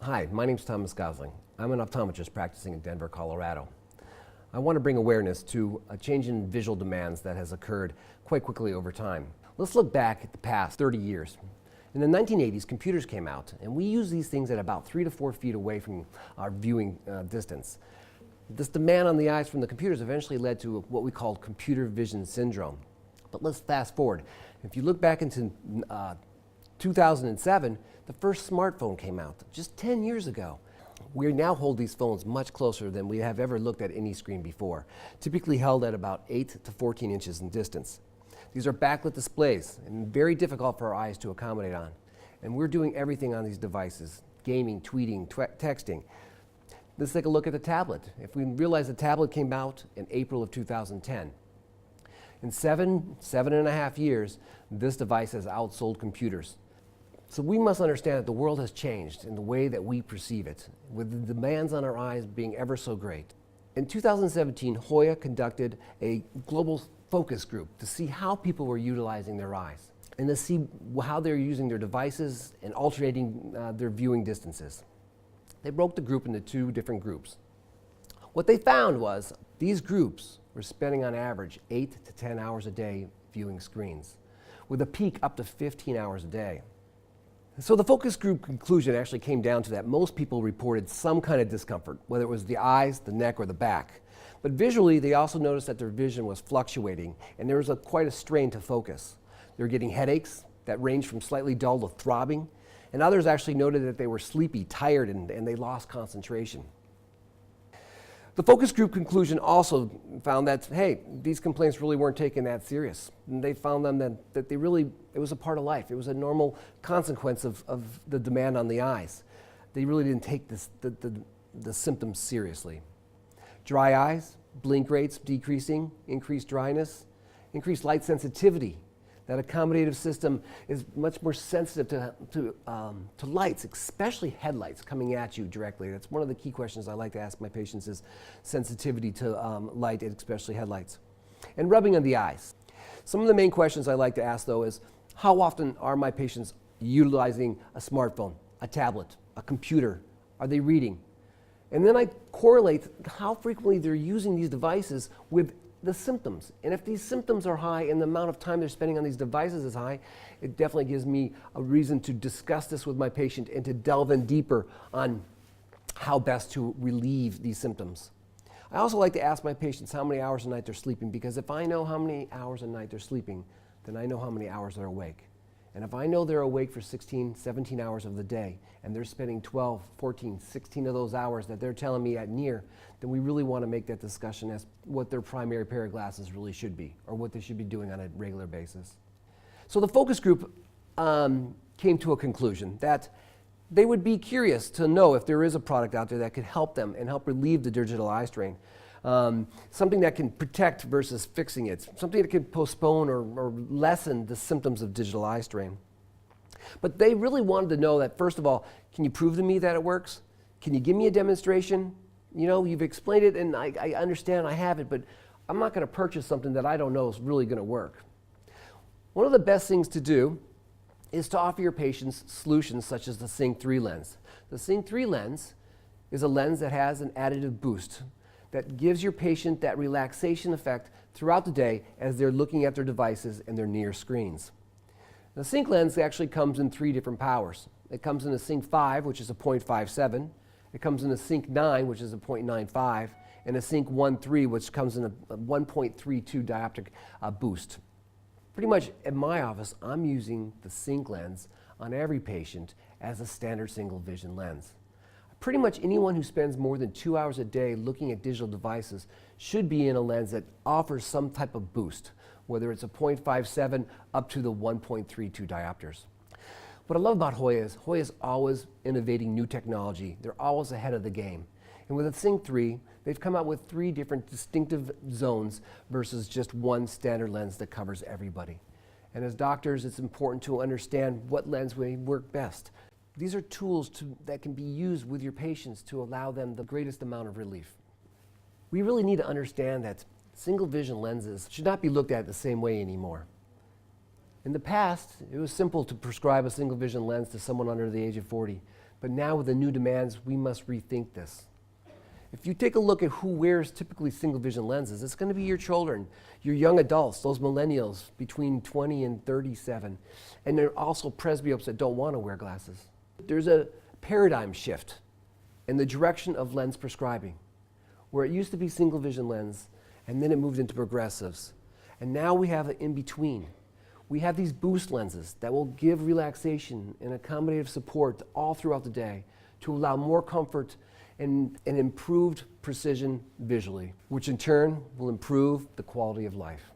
Hi, my name's Thomas Gosling. I'm an optometrist practicing in Denver, Colorado. I want to bring awareness to a change in visual demands that has occurred quite quickly over time. Let's look back at the past 30 years. In the 1980s, computers came out, and we used these things at about 3 to 4 feet away from our viewing distance. This demand on the eyes from the computers eventually led to what we called computer vision syndrome. But let's fast forward. If you look back into 2007, the first smartphone came out, just 10 years ago. We now hold these phones much closer than we have ever looked at any screen before, typically held at about 8 to 14 inches in distance. These are backlit displays and very difficult for our eyes to accommodate on. And we're doing everything on these devices, gaming, tweeting, texting. Let's take a look at the tablet. If we realize the tablet came out in April of 2010, in seven and a half years, this device has outsold computers. So we must understand that the world has changed in the way that we perceive it, with the demands on our eyes being ever so great. In 2017, Hoya conducted a global focus group to see how people were utilizing their eyes and to see how they're using their devices and alternating their viewing distances. They broke the group into 2 different groups. What they found was these groups were spending on average 8 to 10 hours a day viewing screens, with a peak up to 15 hours a day. So the focus group conclusion actually came down to that most people reported some kind of discomfort, whether it was the eyes, the neck, or the back. But visually, they also noticed that their vision was fluctuating, and there was quite a strain to focus. They were getting headaches that ranged from slightly dull to throbbing, and others actually noted that they were sleepy, tired, and they lost concentration. The focus group conclusion also found that, hey, these complaints really weren't taken that serious. And they found them that it was a part of life. It was a normal consequence of the demand on the eyes. They really didn't take the symptoms seriously. Dry eyes, blink rates decreasing, increased dryness, increased light sensitivity. That accommodative system is much more sensitive to lights, especially headlights coming at you directly. That's one of the key questions I like to ask my patients is sensitivity to light, and especially headlights. And rubbing on the eyes. Some of the main questions I like to ask, though, is how often are my patients utilizing a smartphone, a tablet, a computer? Are they reading? And then I correlate how frequently they're using these devices with the symptoms. And if these symptoms are high and the amount of time they're spending on these devices is high, it definitely gives me a reason to discuss this with my patient and to delve in deeper on how best to relieve these symptoms. I also like to ask my patients how many hours a night they're sleeping, because if I know how many hours a night they're sleeping, then I know how many hours they're awake. And if I know they're awake for 16, 17 hours of the day, and they're spending 12, 14, 16 of those hours that they're telling me at near, then we really want to make that discussion as what their primary pair of glasses really should be, or what they should be doing on a regular basis. So the focus group came to a conclusion that they would be curious to know if there is a product out there that could help them and help relieve the digital eye strain. Something that can protect versus fixing it, something that can postpone or lessen the symptoms of digital eye strain. But they really wanted to know that, first of all, can you prove to me that it works? Can you give me a demonstration? You know, you've explained it and I understand, I have it, but I'm not going to purchase something that I don't know is really going to work. One of the best things to do is to offer your patients solutions such as the Sync 3 lens. The Sync 3 lens is a lens that has an additive boost that gives your patient that relaxation effect throughout the day as they're looking at their devices and their near screens. The Sync lens actually comes in 3 different powers. It comes in a Sync 5, which is a 0.57. It comes in a Sync 9, which is a 0.95, and a Sync 1.3, which comes in a 1.32 dioptric boost. Pretty much in my office, I'm using the Sync lens on every patient as a standard single vision lens. Pretty much anyone who spends more than 2 hours a day looking at digital devices should be in a lens that offers some type of boost, whether it's a 0.57 up to the 1.32 diopters. What I love about Hoya is always innovating new technology. They're always ahead of the game. And with the Sync 3, they've come out with 3 different distinctive zones versus just one standard lens that covers everybody. And as doctors, it's important to understand what lens may work best. These are tools that can be used with your patients to allow them the greatest amount of relief. We really need to understand that single vision lenses should not be looked at the same way anymore. In the past, it was simple to prescribe a single vision lens to someone under the age of 40, But now with the new demands, we must rethink this. If you take a look at who wears typically single vision lenses, it's going to be your children, your young adults, those millennials between 20 and 37. And there are also presbyopes that don't want to wear glasses. There's a paradigm shift in the direction of lens prescribing, where it used to be single vision lens, and then it moved into progressives. And now we have an in-between. We have these boost lenses that will give relaxation and accommodative support all throughout the day to allow more comfort and improved precision visually, which in turn will improve the quality of life.